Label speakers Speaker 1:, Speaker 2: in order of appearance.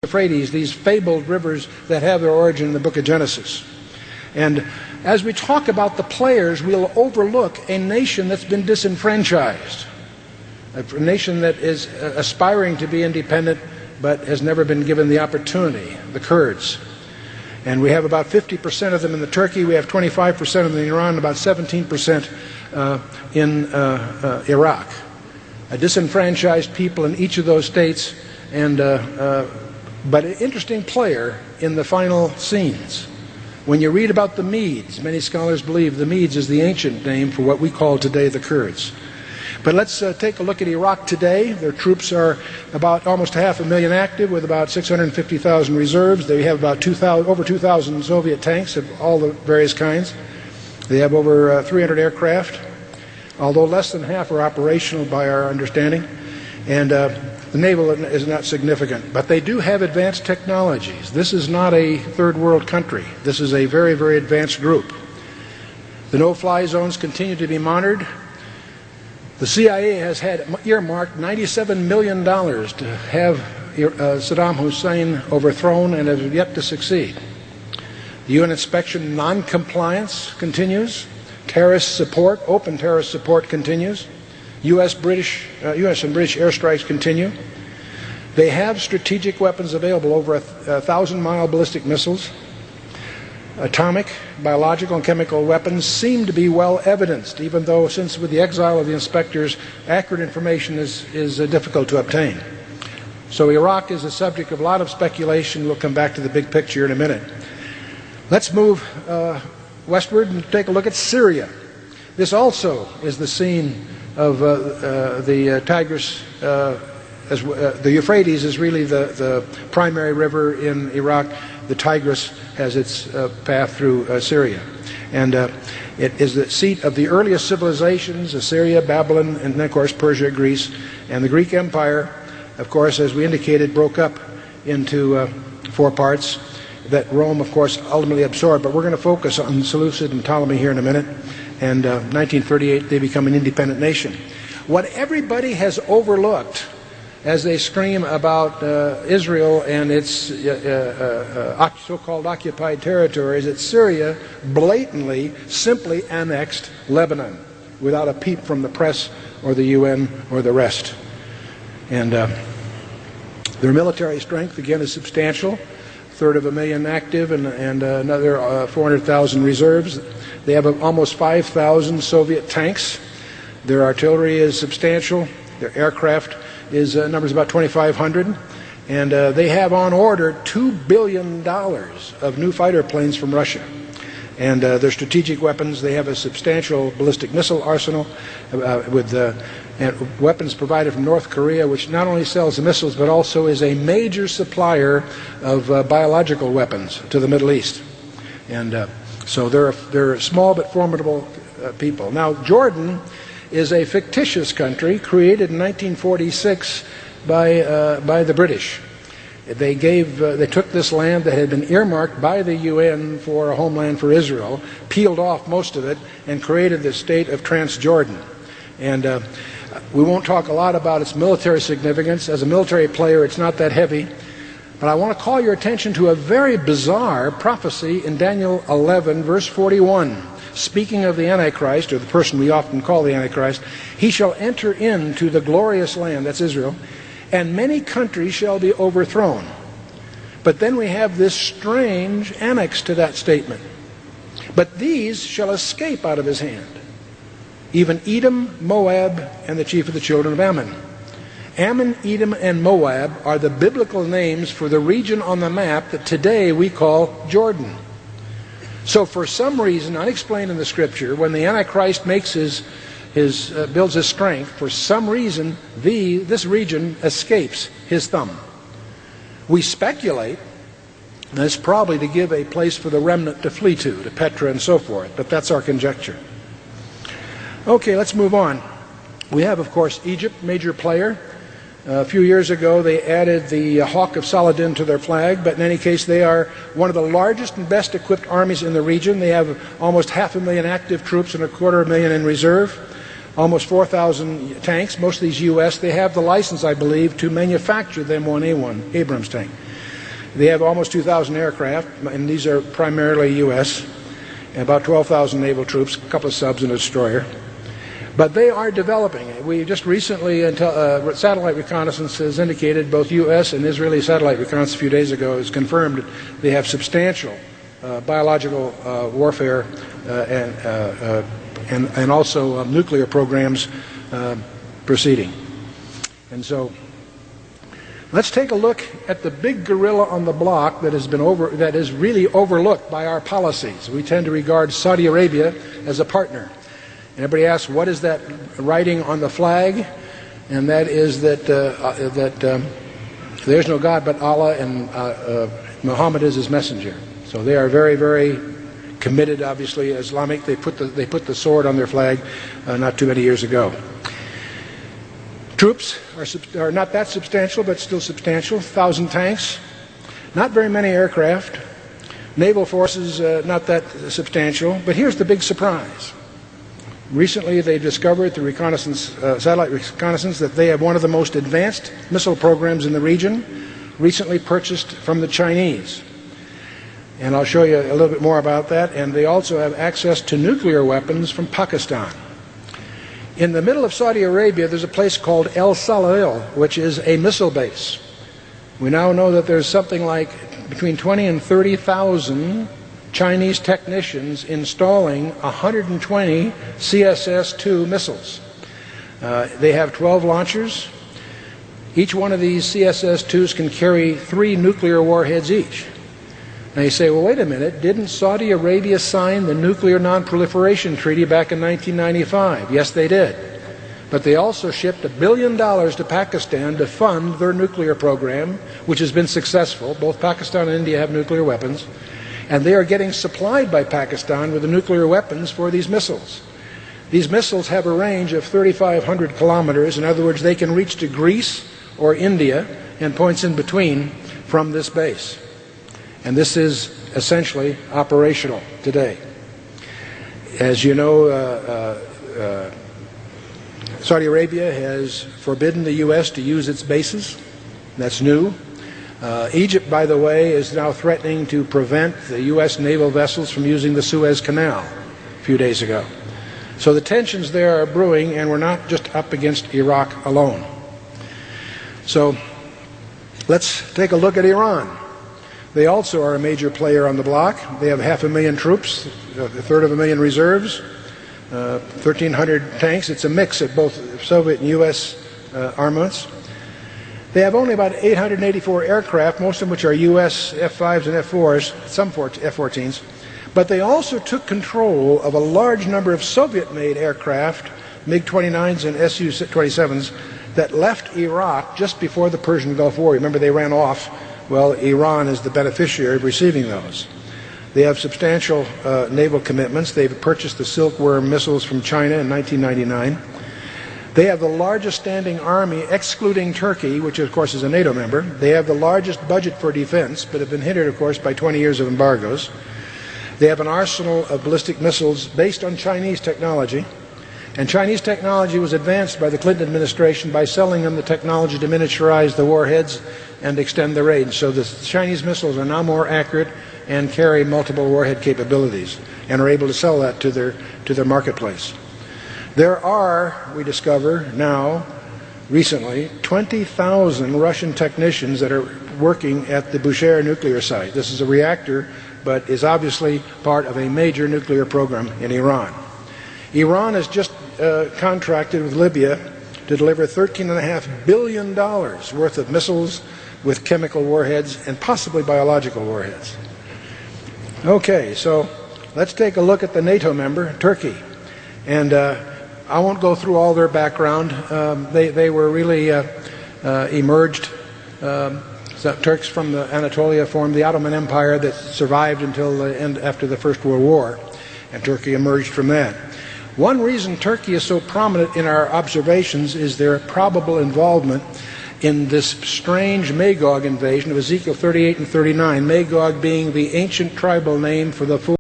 Speaker 1: Euphrates, these fabled rivers that have their origin in the book of Genesis. And as we talk about the players, we'll overlook a nation that's been disenfranchised, a nation that is aspiring to be independent but has never been given the opportunity, the Kurds. And we have about 50% of them in Turkey, we have 25% of them in Iran, about 17% in Iraq. A disenfranchised people in each of those states, and but an interesting player in the final scenes. When you read about the Medes, many scholars believe the Medes is the ancient name for what we call today the Kurds. But let's take a look at Iraq today. Their troops are about almost 500,000 active with about 650,000 reserves. They have about over 2,000 Soviet tanks of all the various kinds. They have over 300 aircraft, although less than half are operational by our understanding. And the naval is not significant, but they do have advanced technologies. This is not a third world country. This is a very, very advanced group. The no-fly zones continue to be monitored. The CIA has had earmarked $97 million to have Saddam Hussein overthrown and has yet to succeed. The UN inspection non-compliance continues. Terrorist support, open terrorist support continues. US and British airstrikes continue. They have strategic weapons available, over 1,000-mile ballistic missiles. Atomic, biological, and chemical weapons seem to be well evidenced, even though, since with the exile of the inspectors, accurate information is difficult to obtain. So Iraq is a subject of a lot of speculation. We'll come back to the big picture in a minute. Let's move westward and take a look at Syria. This also is the scene of the Tigris. The Euphrates is really the primary river in Iraq. The Tigris has its path through Syria. And it is the seat of the earliest civilizations, Assyria, Babylon, and then, of course, Persia, Greece. And the Greek Empire, of course, as we indicated, broke up into 4 parts that Rome, of course, ultimately absorbed. But we're going to focus on Seleucid and Ptolemy here in a minute. And 1938, they become an independent nation. What everybody has overlooked as they scream about Israel and its so-called occupied territories, that Syria blatantly, simply annexed Lebanon without a peep from the press or the UN or the rest. And their military strength, again, is substantial. 1/3 active and another 400,000 reserves. They have almost 5,000 Soviet tanks. Their artillery is substantial. Their aircraft numbers about 2,500. And they have on order $2 billion of new fighter planes from Russia. And their strategic weapons, they have a substantial ballistic missile arsenal with weapons provided from North Korea, which not only sells the missiles but also is a major supplier of biological weapons to the Middle East. And so they're small but formidable people. Now, Jordan is a fictitious country created in 1946 by the British. They took this land that had been earmarked by the UN for a homeland for Israel, peeled off most of it, and created the state of Transjordan. And we won't talk a lot about its military significance. As a military player, it's not that heavy. But I want to call your attention to a very bizarre prophecy in Daniel 11, verse 41. Speaking of the Antichrist, or the person we often call the Antichrist, he shall enter into the glorious land, that's Israel, and many countries shall be overthrown. But then we have this strange annex to that statement. But these shall escape out of his hand, even Edom, Moab, and the chief of the children of Ammon. Ammon, Edom, and Moab are the biblical names for the region on the map that today we call Jordan. So for some reason, unexplained in the Scripture, when the Antichrist makes builds his strength, for some reason, this region escapes his thumb. We speculate that it's probably to give a place for the remnant to flee to Petra and so forth, but that's our conjecture. Okay, let's move on. We have, of course, Egypt, major player. A few years ago, they added the Hawk of Saladin to their flag, but in any case, they are one of the largest and best equipped armies in the region. They have almost 500,000 active troops and 250,000 in reserve. almost 4,000 tanks, most of these U.S. They have the license, I believe, to manufacture the M1A1 Abrams tank. They have almost 2,000 aircraft, and these are primarily U.S., and about 12,000 naval troops, a couple of subs and a destroyer. But they are developing. We just recently, satellite reconnaissance has indicated, both U.S. and Israeli satellite reconnaissance a few days ago has confirmed they have substantial biological warfare and also nuclear programs proceeding. And so let's take a look at the big gorilla on the block that is really overlooked by our policies. We tend to regard Saudi Arabia as a partner. And everybody asks, what is that writing on the flag? And that is that there's no God but Allah, and Muhammad is his messenger. So they are very, very committed, obviously, Islamic. They put the sword on their flag not too many years ago. Troops are not that substantial, but still substantial. 1,000 tanks, not very many aircraft. Naval forces, not that substantial. But here's the big surprise. Recently, they discovered through satellite reconnaissance that they have one of the most advanced missile programs in the region, recently purchased from the Chinese. And I'll show you a little bit more about that. And they also have access to nuclear weapons from Pakistan. In the middle of Saudi Arabia, there's a place called El Salil, which is a missile base. We now know that there's something like between 20 and 30,000 Chinese technicians installing 120 CSS-2 missiles. They have 12 launchers. Each one of these CSS-2s can carry 3 nuclear warheads each. Now you say, well, wait a minute, didn't Saudi Arabia sign the Nuclear Non-Proliferation Treaty back in 1995? Yes, they did. But they also shipped $1 billion to Pakistan to fund their nuclear program, which has been successful. Both Pakistan and India have nuclear weapons. And they are getting supplied by Pakistan with the nuclear weapons for these missiles. These missiles have a range of 3,500 kilometers. In other words, they can reach to Greece or India and points in between from this base. And this is essentially operational today. As you know, Saudi Arabia has forbidden the U.S. to use its bases. That's new. Egypt, by the way, is now threatening to prevent the U.S. naval vessels from using the Suez Canal a few days ago. So the tensions there are brewing, and we're not just up against Iraq alone. So let's take a look at Iran. They also are a major player on the block. They have 500,000 troops, a third of a million reserves, 1,300 tanks. It's a mix of both Soviet and U.S. armaments. They have only about 884 aircraft, most of which are U.S. F-5s and F-4s, some F-14s. But they also took control of a large number of Soviet-made aircraft, MiG-29s and Su-27s, that left Iraq just before the Persian Gulf War. Remember, they ran off. Well, Iran is the beneficiary of receiving those. They have substantial naval commitments. They've purchased the Silkworm missiles from China in 1999. They have the largest standing army, excluding Turkey, which of course is a NATO member. They have the largest budget for defense, but have been hindered, of course, by 20 years of embargoes. They have an arsenal of ballistic missiles based on Chinese technology. And Chinese technology was advanced by the Clinton administration by selling them the technology to miniaturize the warheads and extend the range. So the Chinese missiles are now more accurate and carry multiple warhead capabilities and are able to sell that to their marketplace. There are, we discover now, recently, 20,000 Russian technicians that are working at the Bushehr nuclear site. This is a reactor, but is obviously part of a major nuclear program in Iran. Iran has just contracted with Libya to deliver $13.5 billion worth of missiles with chemical warheads and possibly biological warheads. Okay, so let's take a look at the NATO member, Turkey. And I won't go through all their background. They were really emerged. Turks from Anatolia formed the Ottoman Empire that survived until the end after the First World War, and Turkey emerged from that. One reason Turkey is so prominent in our observations is their probable involvement in this strange Magog invasion of Ezekiel 38 and 39, Magog being the ancient tribal name for the